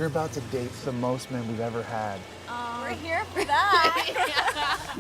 You're about to date the most men we've ever had. We're here for that.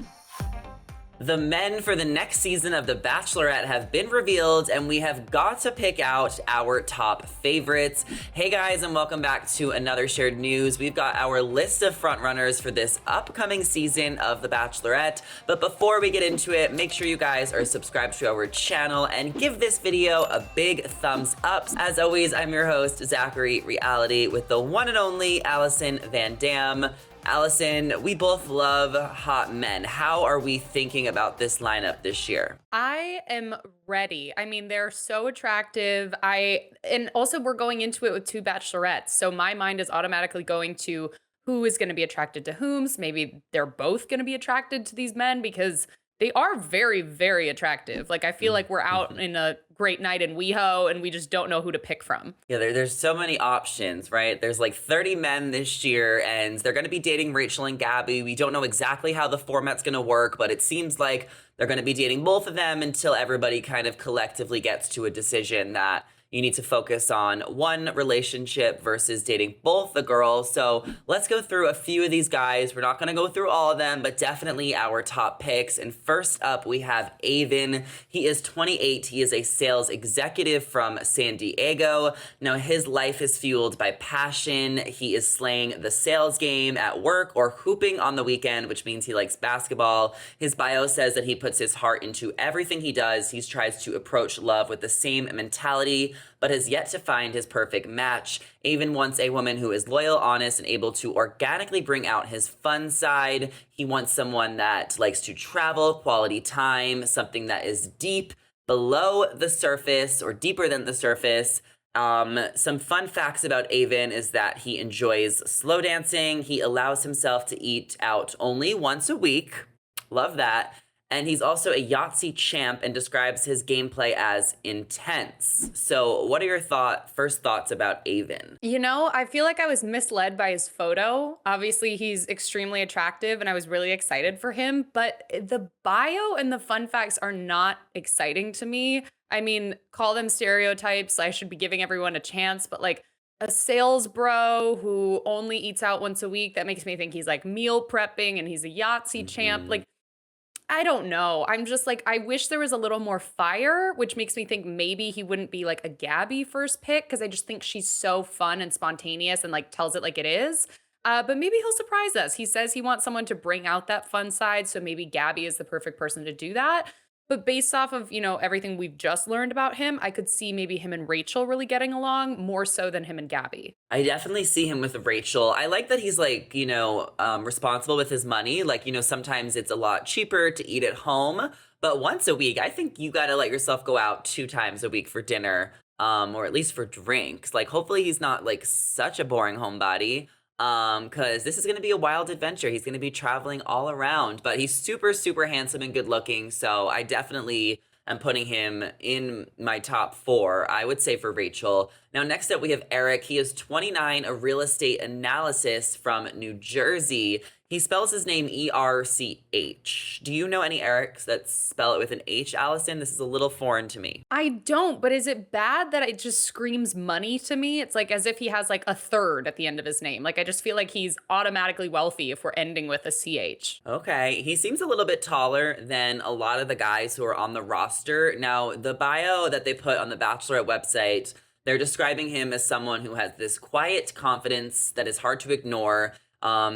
The men for the next season of The Bachelorette have been revealed, and we have got to pick out our top favorites. Hey guys, and welcome back to another shared news. We've got our list of frontrunners for this upcoming season of The Bachelorette. But before we get into it, make sure you guys are subscribed to our channel and give this video a big thumbs up. As always, I'm your host, Zachary Reality, with the one and only Allison Van Dam. Allison, we both love hot men. How are we thinking about this lineup this year? I am ready. I mean, they're so attractive. And also we're going into it with two bachelorettes. So my mind is automatically going to who is going to be attracted to whom. Maybe they're both going to be attracted to these men because they are very, very attractive. Like, I feel like we're out in a great night in WeHo and we just don't know who to pick from. Yeah, there's so many options, right? There's like 30 men this year, and they're going to be dating Rachel and Gabby. We don't know exactly how the format's going to work, but it seems like they're going to be dating both of them until everybody kind of collectively gets to a decision that you need to focus on one relationship versus dating both the girls. So let's go through a few of these guys. We're not going to go through all of them, but definitely our top picks. And first up, we have Aven. He is 28. He is a sales executive from San Diego. Now, his life is fueled by passion. He is slaying the sales game at work or hooping on the weekend, which means he likes basketball. His bio says that he puts his heart into everything he does. He tries to approach love with the same mentality, but has yet to find his perfect match. Aven wants a woman who is loyal, honest, and able to organically bring out his fun side. He wants someone that likes to travel, quality time, something that is deep below the surface or deeper than the surface. Some fun facts about Aven is that he enjoys slow dancing. He allows himself to eat out only once a week. Love that. And he's also a Yahtzee champ and describes his gameplay as intense. So what are your first thoughts about Aven? You know, I feel like I was misled by his photo. Obviously, he's extremely attractive and I was really excited for him, but the bio and the fun facts are not exciting to me. I mean, call them stereotypes. I should be giving everyone a chance, but like a sales bro who only eats out once a week, that makes me think he's like meal prepping and he's a Yahtzee champ. Like, I don't know. I'm just like, I wish there was a little more fire, which makes me think maybe he wouldn't be like a Gabby first pick because I just think she's so fun and spontaneous and like tells it like it is. But maybe he'll surprise us. He says he wants someone to bring out that fun side, so maybe Gabby is the perfect person to do that. But based off of, you know, everything we've just learned about him, I could see maybe him and Rachel really getting along more so than him and Gabby. I definitely see him with Rachel. I like that he's like, responsible with his money. Like, sometimes it's a lot cheaper to eat at home, but once a week, I think you got to let yourself go out 2 times a week for dinner, or at least for drinks. Like, hopefully he's not like such a boring homebody. Because this is going to be a wild adventure. He's going to be traveling all around, but he's super, super handsome and good looking. So I definitely am putting him in my top 4, I would say, for Rachel. Now, next up, we have Erich. He is 29, a real estate analyst from New Jersey. He spells his name E-R-C-H. Do you know any Erichs that spell it with an H, Allison? This is a little foreign to me. I don't, but is it bad that it just screams money to me? It's like as if he has like a third at the end of his name. Like I just feel like he's automatically wealthy if we're ending with a CH. Okay, he seems a little bit taller than a lot of the guys who are on the roster. Now, the bio that they put on the Bachelorette website, they're describing him as someone who has this quiet confidence that is hard to ignore.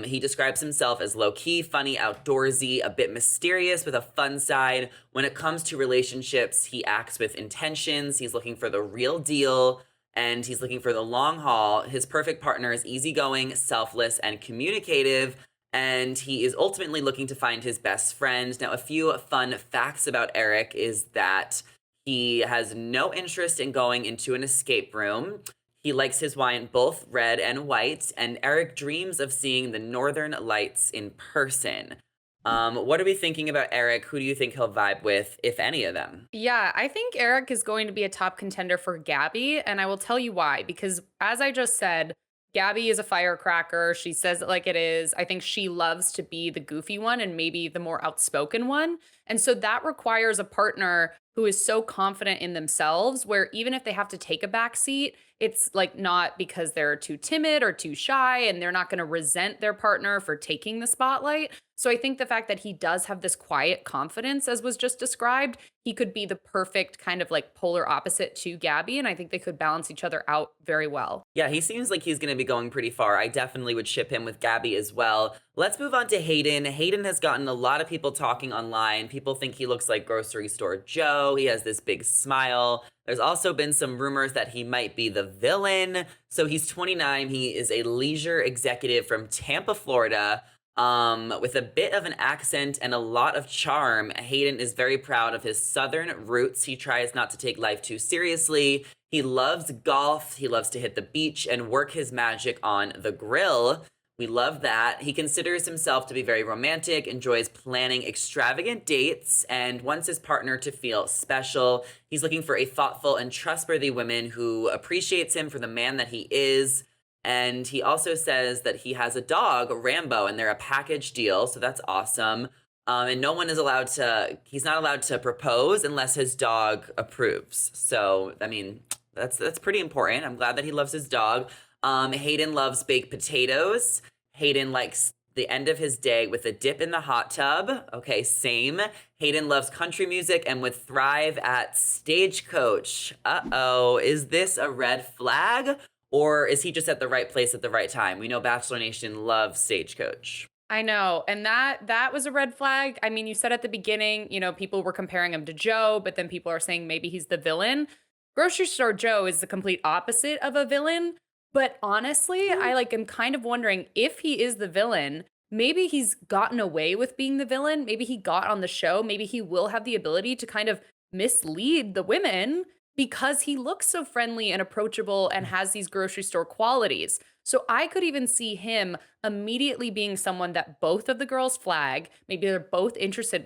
He describes himself as low-key, funny, outdoorsy, a bit mysterious with a fun side. When it comes to relationships, he acts with intentions. He's looking for the real deal, and he's looking for the long haul. His perfect partner is easygoing, selfless, and communicative, and he is ultimately looking to find his best friend. Now, a few fun facts about Erich is that he has no interest in going into an escape room. He likes his wine both red and white, and Erich dreams of seeing the Northern Lights in person. What are we thinking about Erich? Who do you think he'll vibe with, if any of them? Yeah, I think Erich is going to be a top contender for Gabby, and I will tell you why. Because as I just said, Gabby is a firecracker. She says it like it is. I think she loves to be the goofy one and maybe the more outspoken one. And so that requires a partner who is so confident in themselves, where even if they have to take a back seat, it's like not because they're too timid or too shy, and they're not going to resent their partner for taking the spotlight. So I think the fact that he does have this quiet confidence, as was just described, he could be the perfect kind of like polar opposite to Gabby. And I think they could balance each other out very well. Yeah, he seems like he's going to be going pretty far. I definitely would ship him with Gabby as well. Let's move on to Hayden. Hayden has gotten a lot of people talking online. People think he looks like grocery store Joe. He has this big smile. There's also been some rumors that he might be the villain. So he's 29. He is a leisure executive from Tampa, Florida. With a bit of an accent and a lot of charm. Hayden is very proud of his Southern roots. He tries not to take life too seriously. He loves golf. He loves to hit the beach and work his magic on the grill. We love that. He considers himself to be very romantic, enjoys planning extravagant dates, and wants his partner to feel special. He's looking for a thoughtful and trustworthy woman who appreciates him for the man that he is. And he also says that he has a dog, Rambo, and they're a package deal, so that's awesome. And no one is allowed to, he's not allowed to propose unless his dog approves. So, I mean, that's pretty important. I'm glad that he loves his dog. Hayden loves baked potatoes. Hayden likes the end of his day with a dip in the hot tub. Okay, same. Hayden loves country music and would thrive at Stagecoach. Uh-oh, is this a red flag? Or is he just at the right place at the right time? We know Bachelor Nation loves Stagecoach. I know. And that was a red flag. I mean, you said at the beginning, people were comparing him to Joe, but then people are saying maybe he's the villain. Grocery Store Joe is the complete opposite of a villain. But honestly, I am kind of wondering if he is the villain, maybe he's gotten away with being the villain. Maybe he got on the show. Maybe he will have the ability to kind of mislead the women because he looks so friendly and approachable and has these grocery store qualities. So I could even see him immediately being someone that both of the girls flag. Maybe they're both interested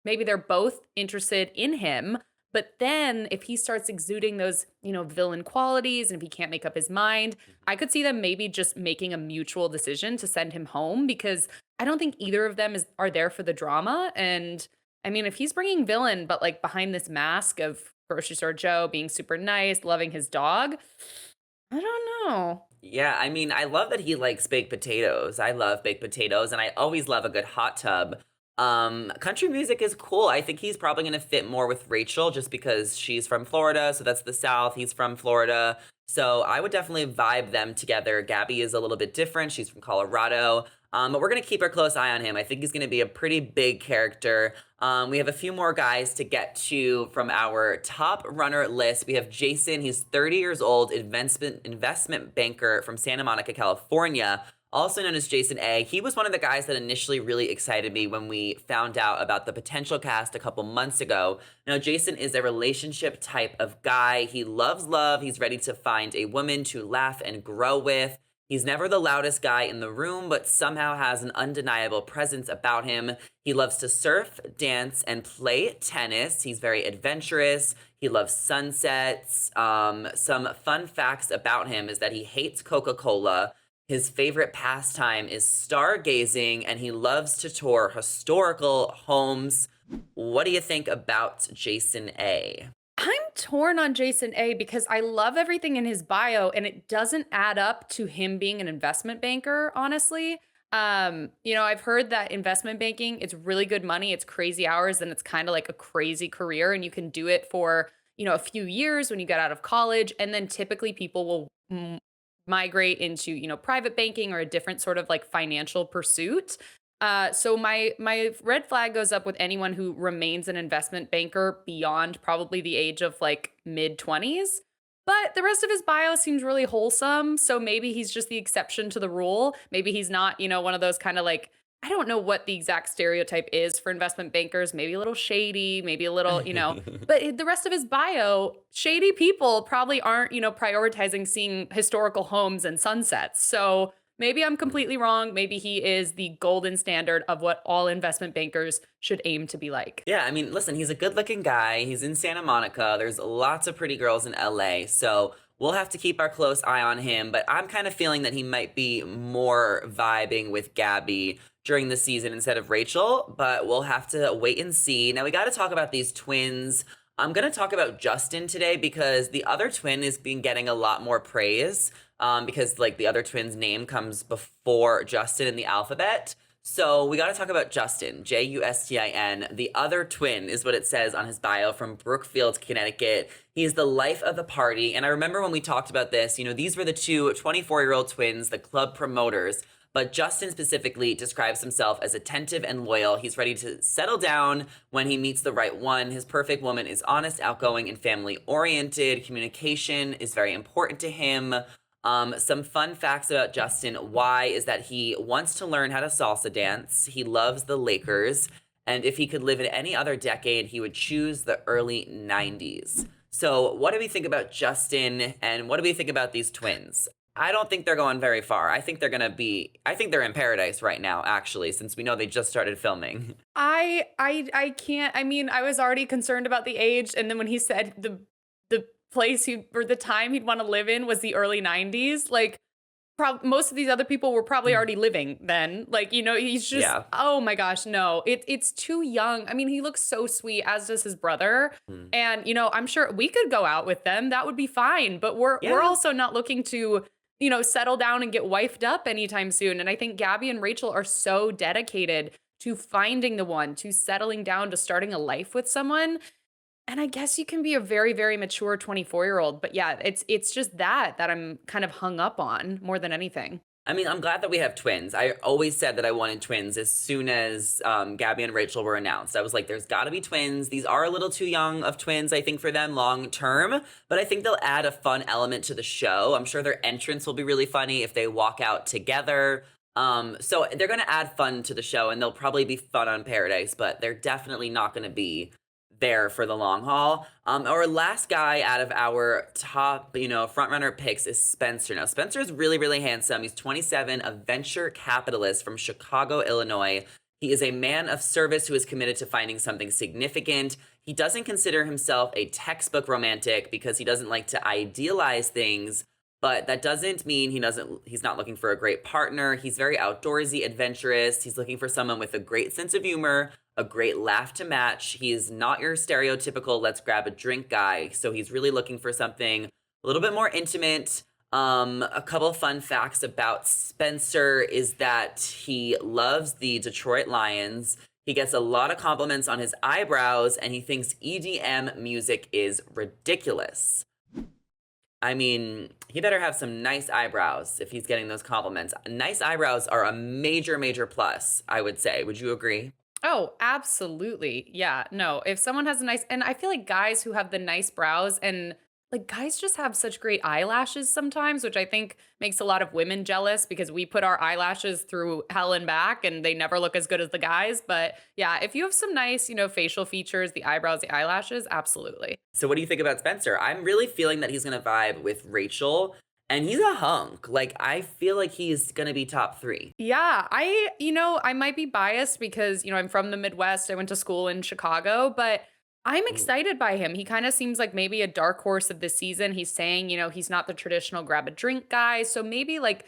maybe they're both interested in him. But then if he starts exuding those, villain qualities, and if he can't make up his mind, I could see them maybe just making a mutual decision to send him home, because I don't think either of them are there for the drama. And I mean, if he's bringing villain, but behind this mask of grocery store Joe being super nice, loving his dog, I don't know. Yeah, I mean, I love that he likes baked potatoes. I love baked potatoes, and I always love a good hot tub. Country music is cool. I think he's probably going to fit more with Rachel just because she's from Florida, so that's the South. He's from Florida. So I would definitely vibe them together. Gabby is a little bit different. She's from Colorado. But we're going to keep a close eye on him. I think he's going to be a pretty big character. We have a few more guys to get to from our top runner list. We have Jason. He's 30 years old, investment banker from Santa Monica, California, also known as Jason A. He was one of the guys that initially really excited me when we found out about the potential cast a couple months ago. Now, Jason is a relationship type of guy. He loves love. He's ready to find a woman to laugh and grow with. He's never the loudest guy in the room, but somehow has an undeniable presence about him. He loves to surf, dance, and play tennis. He's very adventurous. He loves sunsets. Some fun facts about him is that he hates Coca-Cola. His favorite pastime is stargazing, and he loves to tour historical homes. What do you think about Jason A? I'm torn on Jason A because I love everything in his bio, and it doesn't add up to him being an investment banker, honestly. I've heard that investment banking, it's really good money, it's crazy hours, and it's kind of like a crazy career, and you can do it for, a few years when you get out of college, and then typically people will migrate into, private banking or a different sort of financial pursuit. So my red flag goes up with anyone who remains an investment banker beyond probably the age of mid-20s. But the rest of his bio seems really wholesome. So maybe he's just the exception to the rule. Maybe he's not, one of those kind of I don't know what the exact stereotype is for investment bankers. Maybe a little shady, maybe a little, but the rest of his bio, shady people probably aren't, prioritizing seeing historical homes and sunsets. So maybe I'm completely wrong. Maybe he is the golden standard of what all investment bankers should aim to be like. Yeah, I mean, listen, he's a good-looking guy. He's in Santa Monica. There's lots of pretty girls in LA, so we'll have to keep our close eye on him. But I'm kind of feeling that he might be more vibing with Gabby during the season instead of Rachel, but we'll have to wait and see. Now we got to talk about these twins. I'm going to talk about Justin today because the other twin is been getting a lot more praise because like the other twin's name comes before Justin in the alphabet. So we got to talk about Justin, Justin. The other twin is what it says on his bio, from Brookfield, Connecticut. He is the life of the party. And I remember when we talked about this, you know, these were the two 24-year-old twins, the club promoters. But Justin specifically describes himself as attentive and loyal. He's ready to settle down when he meets the right one. His perfect woman is honest, outgoing, and family-oriented. Communication is very important to him. Some fun facts about Justin. Why is that he wants to learn how to salsa dance. He loves the Lakers. And if he could live in any other decade, he would choose the early 90s. So what do we think about Justin? And what do we think about these twins? I don't think they're going very far. I think they're in paradise right now, actually, since we know they just started filming. I can't. I mean, I was already concerned about the age, and then when he said the place or the time he'd want to live in was the early 90s, like most of these other people were probably already living then. Like, you know, he's just, oh my gosh, no, it's too young. I mean, he looks so sweet, as does his brother. And, you know, I'm sure we could go out with them. That would be fine. But we're also not looking to, you know, settle down and get wifed up anytime soon. And I think Gabby and Rachel are so dedicated to finding the one, to settling down, to starting a life with someone. And I guess you can be a very, very mature 24-year-old. But yeah, it's just that I'm kind of hung up on more than anything. I mean, I'm glad that we have twins. I always said that I wanted twins as soon as Gabby and Rachel were announced. I was like, there's got to be twins. These are a little too young of twins, I think, for them long term. But I think they'll add a fun element to the show. I'm sure their entrance will be really funny if they walk out together. So they're going to add fun to the show, and they'll probably be fun on Paradise, but they're definitely not going to be there for the long haul. Our last guy out of our top, you know, frontrunner picks is Spencer. Now, Spencer is really, really handsome. He's 27, a venture capitalist from Chicago, Illinois. He is a man of service who is committed to finding something significant. He doesn't consider himself a textbook romantic because he doesn't like to idealize things, but that doesn't mean he's not looking for a great partner. He's very outdoorsy, adventurous. He's looking for someone with a great sense of humor, a great laugh to match. He is not your stereotypical let's grab a drink guy. So he's really looking for something a little bit more intimate. A couple fun facts about Spencer is that he loves the Detroit Lions. He gets a lot of compliments on his eyebrows, and he thinks EDM music is ridiculous. I mean, he better have some nice eyebrows if he's getting those compliments. Nice eyebrows are a major, major plus, I would say. Would you agree? Oh, absolutely. Yeah. No, if someone has and I feel like guys who have the nice brows, and like guys just have such great eyelashes sometimes, which I think makes a lot of women jealous because we put our eyelashes through hell and back and they never look as good as the guys. But yeah, if you have some nice, you know, facial features, the eyebrows, the eyelashes, absolutely. So what do you think about Spencer? I'm really feeling that he's going to vibe with Rachel. And he's a hunk. Like, I feel like he's going to be top 3. Yeah, I might be biased because, you know, I'm from the Midwest. I went to school in Chicago, but I'm excited by him. He kind of seems like maybe a dark horse of the season. He's saying, you know, he's not the traditional grab a drink guy. So maybe like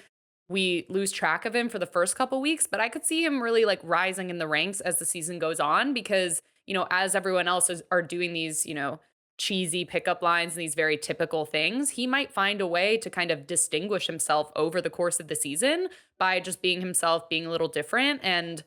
we lose track of him for the first couple weeks, but I could see him really like rising in the ranks as the season goes on because, you know, as everyone else are doing these, you know, cheesy pickup lines and these very typical things, he might find a way to kind of distinguish himself over the course of the season by just being himself, being a little different, and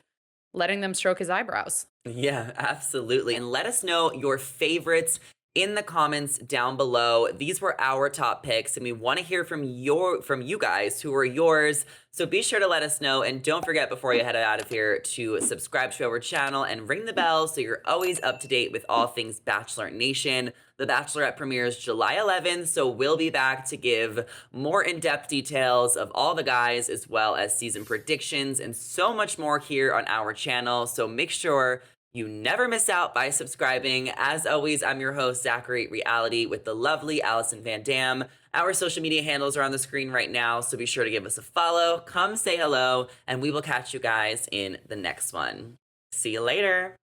letting them stroke his eyebrows. Yeah, absolutely. And let us know your favorites in the comments down below. These were our top picks, and we want to hear from you guys who are yours. So be sure to let us know, and don't forget before you head out of here to subscribe to our channel and ring the bell so you're always up to date with all things Bachelor Nation. The Bachelorette premieres July 11th, so we'll be back to give more in-depth details of all the guys as well as season predictions and so much more here on our channel. So make sure you never miss out by subscribing. As always, I'm your host, Zachary Reality, with the lovely Allison Van Dam. Our social media handles are on the screen right now, so be sure to give us a follow, come say hello, and we will catch you guys in the next one. See you later.